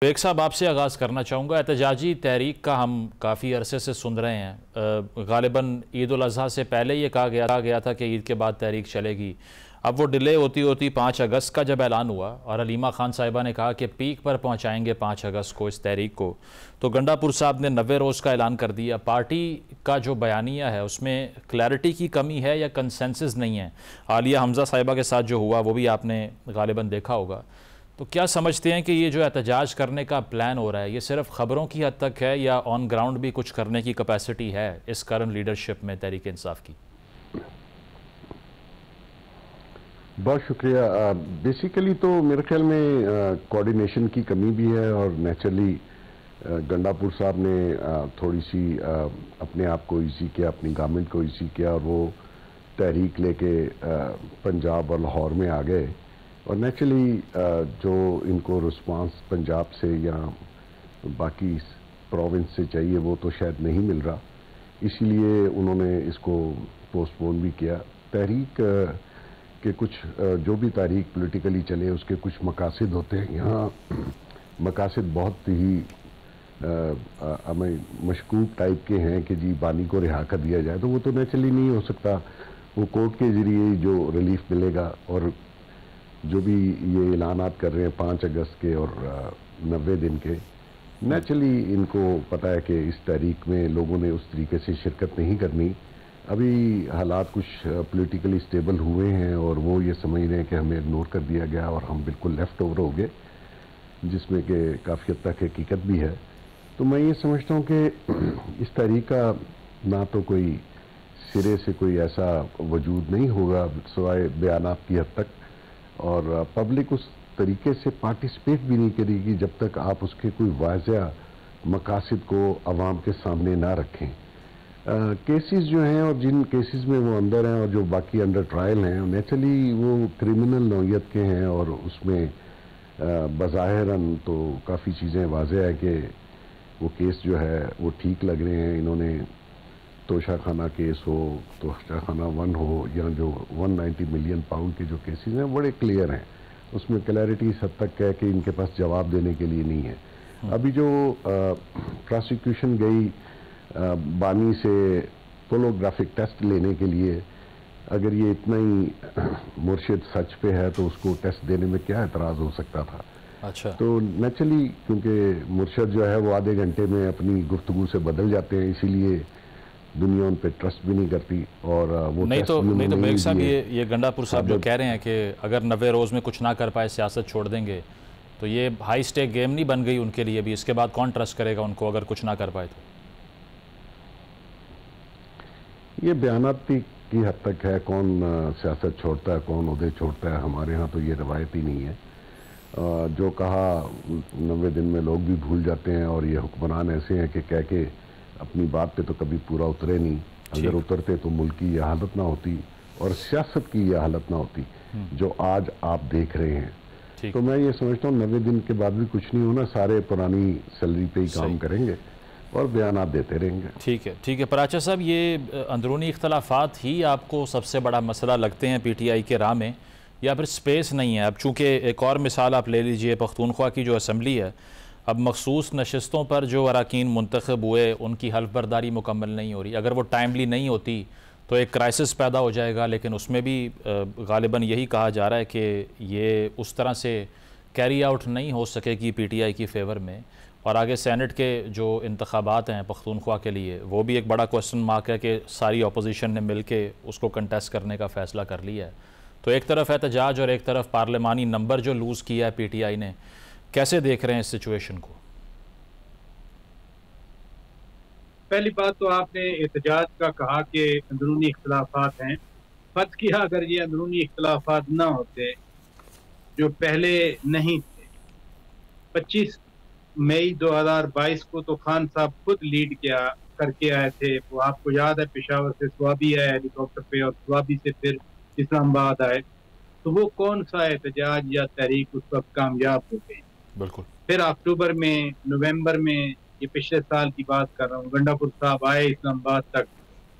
एक साहब आपसे आगाज़ करना चाहूँगा। एहतजाजी तहरीक का हम काफ़ी अरसे से सुन रहे हैं। गालिबन ईद उल अज़हा से पहले ये कहा गया था कि ईद के बाद तहरीक चलेगी। अब वो डिले होती होती 5 अगस्त का जब ऐलान हुआ और हलीमा खान साहिबा ने कहा कि पीक पर पहुँचाएँगे 5 अगस्त को इस तहरीक को, तो गंडापुर साहब ने 90 रोज़ का ऐलान कर दिया। पार्टी का जो बयानिया है उसमें क्लैरिटी की कमी है या कंसेंसस नहीं है। आलिया हमज़ा साहिबा के साथ जो हुआ वो भी आपने गालिबन देखा होगा। तो क्या समझते हैं कि ये जो एहतजाज करने का प्लान हो रहा है ये सिर्फ ख़बरों की हद तक है या ऑन ग्राउंड भी कुछ करने की कैपेसिटी है इस करंट लीडरशिप में तहरीक इंसाफ की? बहुत शुक्रिया। बेसिकली तो मेरे ख्याल में कोऑर्डिनेशन की कमी भी है और नेचुरली गंडापुर साहब ने थोड़ी सी अपने आप को इसी किया, अपनी गवर्नमेंट को इसी किया और वो तहरीक लेके पंजाब और लाहौर में आ गए और नेचुरली जो इनको रिस्पांस पंजाब से या बाकी प्रोविंस से चाहिए वो तो शायद नहीं मिल रहा, इसीलिए उन्होंने इसको पोस्टपोन भी किया। तहरीक के कुछ जो भी तारीख पॉलिटिकली चले उसके कुछ मकासद होते हैं। यहाँ मकासद बहुत ही हमें मशकूक टाइप के हैं कि जी बानी को रिहा कर दिया जाए, तो वो तो नेचुरली नहीं हो सकता। वो कोर्ट के ज़रिए जो रिलीफ मिलेगा और जो भी ये ऐलानात कर रहे हैं 5 अगस्त के और 90 दिन के, नेचुरली इनको पता है कि इस तारीख में लोगों ने उस तरीके से शिरकत नहीं करनी। अभी हालात कुछ पॉलिटिकली स्टेबल हुए हैं और वो ये समझ रहे हैं कि हमें इग्नोर कर दिया गया और हम बिल्कुल लेफ्ट ओवर हो गए, जिसमें कि काफ़ी हद तक हकीकत भी है। तो मैं ये समझता हूँ कि इस तारीख का ना तो कोई सिरे से कोई ऐसा वजूद नहीं होगा सिवाय बयानात की हद तक, और पब्लिक उस तरीके से पार्टिसिपेट भी नहीं करेगी जब तक आप उसके कोई वाज़ेह मकासद को आवाम के सामने ना रखें। केसेस जो हैं और जिन केसेस में वो अंदर हैं और जो बाकी अंडर ट्रायल हैं नेचुरली वो क्रिमिनल नौयत के हैं और उसमें बज़ाहिरन तो काफ़ी चीज़ें वाज़ेह है कि वो केस जो है वो ठीक लग रहे हैं। इन्होंने तोशाखाना केस हो, तोशाखाना 1 हो या जो 190 मिलियन पाउंड के जो केसेस हैं बड़े क्लियर हैं, उसमें क्लैरिटी इस हद तक है कि इनके पास जवाब देने के लिए नहीं है। अभी जो प्रोसिक्यूशन गई बानी से पोलोग्राफिक टेस्ट लेने के लिए, अगर ये इतना ही मुर्शिद सच पे है तो उसको टेस्ट देने में क्या एतराज़ हो सकता था। अच्छा, तो नेचुरली क्योंकि मुर्शिद जो है वो आधे घंटे में अपनी गुफ्तगू से बदल जाते हैं, इसीलिए दुनिया उन पे ट्रस्ट भी नहीं करती। और वो नहीं तो मेघ साहब ये गंडापुर साहब जो कह रहे हैं कि अगर 90 रोज़ में कुछ ना कर पाए सियासत छोड़ देंगे, तो ये हाई स्टेक गेम नहीं बन गई उनके लिए भी? इसके बाद कौन ट्रस्ट करेगा उनको अगर कुछ ना कर पाए तो? ये बयानाती की हद तक है, कौन सियासत छोड़ता है कौन उहदे छोड़ता है, हमारे यहाँ तो ये रवायत ही नहीं है। जो कहा 90 दिन में लोग भी भूल जाते हैं और ये हुक्मरान ऐसे हैं कि कह के अपनी बात पे तो कभी पूरा उतरे नहीं। अगर उतरते तो मुल्क की यह हालत ना होती और सियासत की यह हालत ना होती जो आज आप देख रहे हैं। तो मैं ये समझता हूँ 90 दिन के बाद भी कुछ नहीं होना, सारे पुरानी सैलरी पे ही काम करेंगे और बयान देते रहेंगे। ठीक है। पराचा साहब, ये अंदरूनी इख्तलाफात ही आपको सबसे बड़ा मसला लगते हैं पीटीआई के राह में, या फिर स्पेस नहीं है? अब चूँकि एक और मिसाल आप ले लीजिए, पख्तूनख्वा की जो असम्बली है, अब मखसूस नशस्तों पर जो अरकान मुंतखब हुए उनकी हल्फ बर्दारी मुकम्मल नहीं हो रही। अगर वो टाइमली नहीं होती तो एक क्राइसिस पैदा हो जाएगा, लेकिन उसमें भी गालिबन यही कहा जा रहा है कि ये उस तरह से कैरी आउट नहीं हो सकेगी पीटीआई की फेवर में। और आगे सेनेट के जो इंतखाबात हैं पख्तूनख्वा के लिए, वो भी एक बड़ा क्वेश्चन मार्क है कि सारी अपोजिशन ने मिल के उसको कंटेस्ट करने का फ़ैसला कर लिया है। तो एक तरफ एहतजाज और एक तरफ पार्लिमानी नंबर जो लूज़ किया है पीटीआई ने, कैसे देख रहे हैं इस सिचुएशन को? पहली बात तो आपने एहतजाज का कहा कि अंदरूनी इख्तलाफात हैं। फर्ज किया अगर ये अंदरूनी इख्तलाफात ना होते जो पहले नहीं थे, 25 मई 2022 को तो खान साहब खुद लीड किया करके आए थे। वो आपको याद है, पेशावर से स्वाबी आए हेलीकॉप्टर पे और स्वाबी से फिर इस्लामाबाद आए। तो वो कौन सा एहतजाज या तहरीक उस वक्त कामयाब हो गई? बिल्कुल। फिर अक्टूबर में, नवंबर में, ये पिछले साल की बात कर रहा हूँ, गंडापुर साहब आए इस्लामाबाद तक,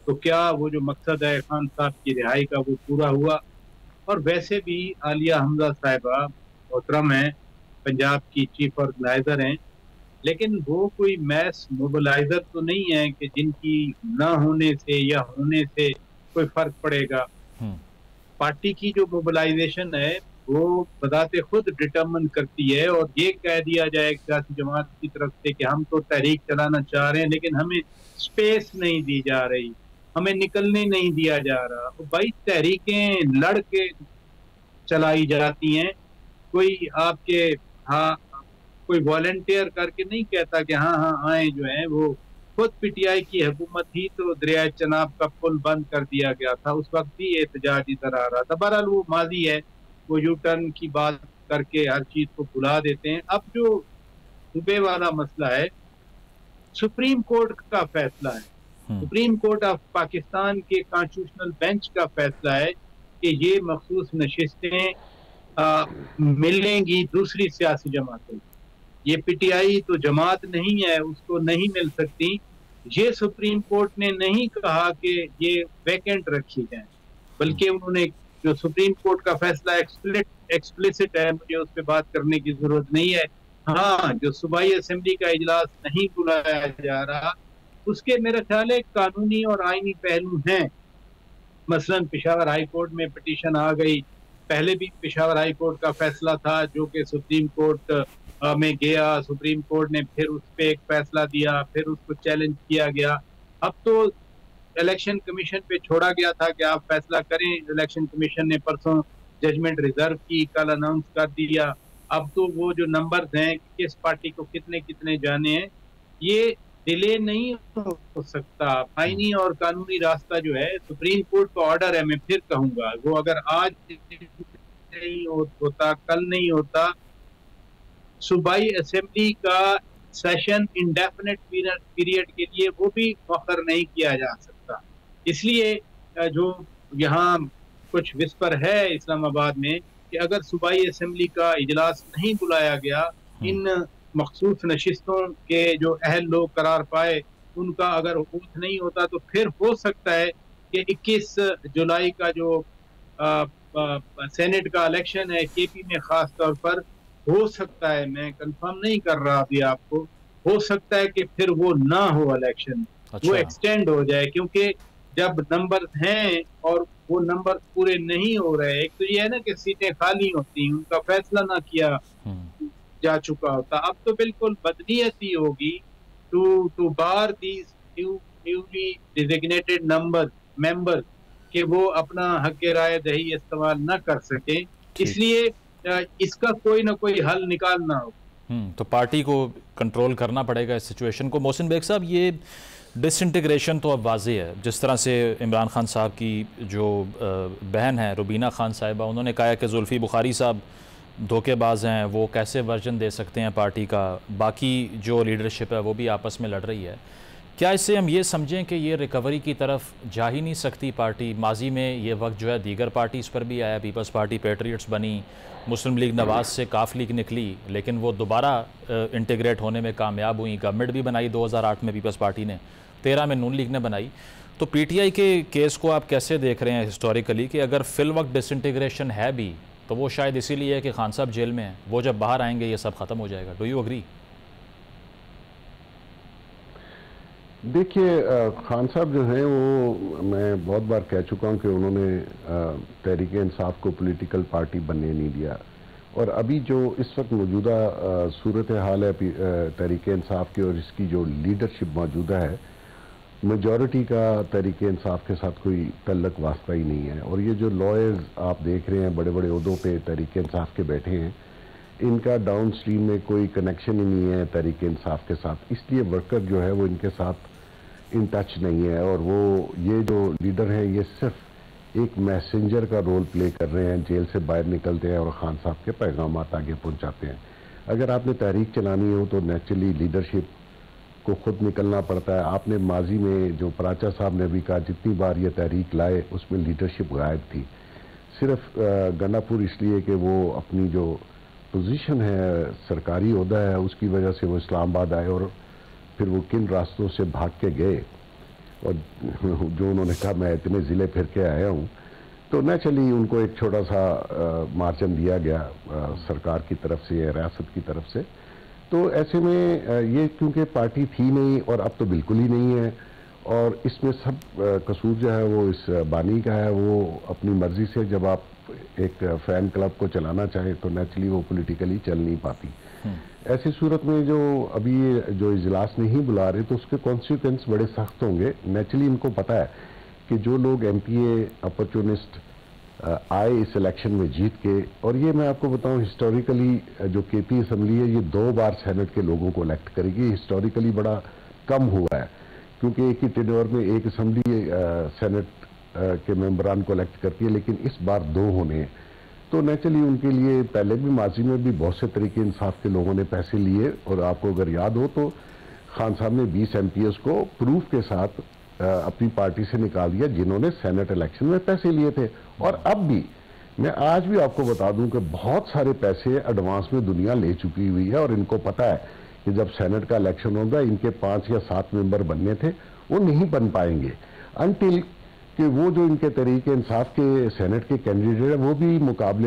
तो क्या वो जो मकसद है खान साहब की रिहाई का वो पूरा हुआ? और वैसे भी आलिया हमजा साहिबा मोहतरम है, पंजाब की चीफ ऑर्गेनाइजर हैं, लेकिन वो कोई मैस मोबिलाइजर तो नहीं है कि जिनकी ना होने से या होने से कोई फर्क पड़ेगा। पार्टी की जो मोबिलाइजेशन है वो बताते खुद डिटरमिन करती है, और ये कह दिया जाए सियासी जमात की तरफ से कि हम तो तहरीक चलाना चाह रहे हैं लेकिन हमें स्पेस नहीं दी जा रही, हमें निकलने नहीं दिया जा रहा। तो भाई तहरीकें लड़ के चलाई जाती हैं, कोई आपके हाँ कोई वॉलंटियर करके नहीं कहता कि हाँ हाँ आए जो है। वो खुद पीटीआई की हुकूमत थी तो दरिया चनाब का पुल बंद कर दिया गया था, उस वक्त भी एहतजाज इधर आ रहा था। बहरहाल वो माजी है, वो यू टर्न की बात करके हर चीज को भुला देते हैं। अब जो सूबे वाला मसला है, सुप्रीम कोर्ट का फैसला है, सुप्रीम कोर्ट ऑफ पाकिस्तान के कॉन्स्टिट्यूशनल बेंच का फैसला है कि ये मखसूस नशिस्तें मिलेंगी दूसरी सियासी जमातों। ये पीटीआई तो जमात नहीं है, उसको नहीं मिल सकती। ये सुप्रीम कोर्ट ने नहीं कहा कि ये वैकेंट रखी जाए, बल्कि उन्होंने जो सुप्रीम कोर्ट का फैसला एक्सप्लिसिट है, मुझे उस पर बात करने की जरूरत नहीं है। हाँ, जो सूबाई असेंबली का इजलास नहीं बुलाया जा रहा, उसके मेरा ख्याल है कानूनी और आईनी पहलू हैं। मसलन पेशावर हाई कोर्ट में पिटीशन आ गई, पहले भी पेशावर हाई कोर्ट का फैसला था जो कि सुप्रीम कोर्ट में गया, सुप्रीम कोर्ट ने फिर उस पर एक फैसला दिया, फिर उसको चैलेंज किया गया। अब तो इलेक्शन कमीशन पे छोड़ा गया था कि आप फैसला करें। इलेक्शन कमीशन ने परसों जजमेंट रिजर्व की, कल अनाउंस कर दिया। अब तो वो जो नंबर्स हैं किस पार्टी को कितने कितने जाने हैं, ये डिले नहीं हो सकता। आईनी और कानूनी रास्ता जो है, सुप्रीम कोर्ट का ऑर्डर है, मैं फिर कहूंगा, वो अगर आज नहीं होता, कल नहीं होता, सूबाई असेंबली का सेशन इंडेफिनेट पीरियड के लिए वो भी मुअख्खर नहीं किया जा सकता। इसलिए जो यहाँ कुछ विस्पर है इस्लामाबाद में कि अगर सूबाई असेंबली का इजलास नहीं बुलाया गया, इन मखसूस नशिस्तों के जो अहल लोग करार पाए उनका अगर वोट नहीं होता, तो फिर हो सकता है कि 21 जुलाई का जो सेनेट का इलेक्शन है केपी में खास तौर पर, हो सकता है, मैं कंफर्म नहीं कर रहा अभी आपको, हो सकता है कि फिर वो ना हो इलेक्शन। अच्छा। वो एक्सटेंड हो जाए, क्योंकि जब नंबर हैं और वो नंबर पूरे नहीं हो रहे, एक तो ये है ना कि सीटें खाली होती हैं, उनका फैसला ना किया जा चुका होता। अब तो बिल्कुल बदनीयती होगी to bar these newly designated member कि वो अपना हक राय दही इस्तेमाल न कर सके। इसलिए इसका कोई ना कोई हल निकालना हो। तो पार्टी को कंट्रोल करना पड़ेगा इस सिचुएशन को। मोहसिन बेग साहब, ये डिसइंटीग्रेशन तो अब वाज़ेह है, जिस तरह से इमरान खान साहब की जो बहन है रुबीना खान साहिबा, उन्होंने कहा कि जुल्फ़ी बुखारी साहब धोखेबाज हैं, वो कैसे वर्जन दे सकते हैं पार्टी का, बाकी जो लीडरशिप है वो भी आपस में लड़ रही है। क्या इससे हम ये समझें कि ये रिकवरी की तरफ जा ही नहीं सकती पार्टी? माजी में ये वक्त जो है दीगर पार्टीज़ पर भी आया, पीपल्स पार्टी पैट्रियट्स बनी, मुस्लिम लीग नवाज से काफ लीग निकली, लेकिन वो दोबारा इंटीग्रेट होने में कामयाब हुई। गवर्नमेंट भी बनाई 2008 में पीपल्स पार्टी ने, 13 में नून लीग ने बनाई। तो पीटीआई के केस को आप कैसे देख रहे हैं हिस्टोरिकली कि अगर फिल वक्त डिसइंटीग्रेशन है भी तो वो शायद इसीलिए है कि खान साहब जेल में हैं, वो जब बाहर आएंगे ये सब ख़त्म हो जाएगा। Do you agree? देखिए, खान साहब जो हैं वो, मैं बहुत बार कह चुका हूं कि उन्होंने तहरीक इंसाफ को पॉलिटिकल पार्टी बनने नहीं दिया, और अभी जो इस वक्त मौजूदा सूरत हाल है तहरीक इंसाफ की और इसकी जो लीडरशिप मौजूदा है, मेजॉरिटी का तहरीक इंसाफ के साथ कोई तल्लक वास्ता ही नहीं है। और ये जो लॉयर्स आप देख रहे हैं बड़े बड़े ओहदों पे तहरीक इंसाफ के बैठे हैं, इनका डाउन स्ट्रीम में कोई कनेक्शन ही नहीं है तहरीक इंसाफ के साथ, इसलिए वर्कर जो है वो इनके साथ इन टच नहीं है। और वो ये जो लीडर हैं ये सिर्फ एक मैसेंजर का रोल प्ले कर रहे हैं, जेल से बाहर निकलते हैं और खान साहब के पैगाम आगे पहुंचाते हैं। अगर आपने तहरीक चलानी हो तो नेचुरली लीडरशिप को खुद निकलना पड़ता है। आपने माजी में जो पराचा साहब ने भी कहा, जितनी बार ये तहरीक लाए उसमें लीडरशिप गायब थी, सिर्फ गंडापुर इसलिए कि वो अपनी जो पोजीशन है, सरकारी ओहदा है, उसकी वजह से वो इस्लामाबाद आए और फिर वो किन रास्तों से भाग के गए, और जो उन्होंने कहा मैं इतने ज़िले फिर के आया हूँ, तो नेचुरली उनको एक छोटा सा मार्जिन दिया गया सरकार की तरफ से या रियासत की तरफ से। तो ऐसे में ये क्योंकि पार्टी थी नहीं और अब तो बिल्कुल ही नहीं है, और इसमें सब कसूर जो है वो इस बानी का है। वो अपनी मर्जी से जब आप एक फैन क्लब को चलाना चाहे तो नेचुरली वो पॉलिटिकली चल नहीं पाती। ऐसी सूरत में जो अभी जो इजलास नहीं बुला रहे तो उसके कॉन्सिक्वेंस बड़े सख्त होंगे। नेचुरली इनको पता है कि जो लोग एमपीए अपॉर्चुनिस्ट आए इस इलेक्शन में जीत के, और ये मैं आपको बताऊं हिस्टोरिकली जो केपी असम्बली है ये 2 बार सेनेट के लोगों को इलेक्ट करेगी। हिस्टोरिकली बड़ा कम हुआ है क्योंकि एक ही टेन्योर में एक असम्बली सेनेट के मेंबरान को इलेक्ट करती है, लेकिन इस बार 2 होने हैं। तो नेचुरली उनके लिए पहले भी माजी में भी बहुत से तरीके इंसाफ के लोगों ने पैसे लिए, और आपको अगर याद हो तो खान साहब ने 20 एमपीएस को प्रूफ के साथ अपनी पार्टी से निकाल दिया जिन्होंने सेनेट इलेक्शन में पैसे लिए थे। और अब भी मैं आज भी आपको बता दूं कि बहुत सारे पैसे एडवांस में दुनिया ले चुकी हुई है, और इनको पता है कि जब सेनेट का इलेक्शन होगा इनके 5 या 7 मेंबर बनने थे वो नहीं बन पाएंगे अनटिल कि वो जो इनके तरीके इंसाफ के सेनेट के कैंडिडेट है वो भी मुकाबले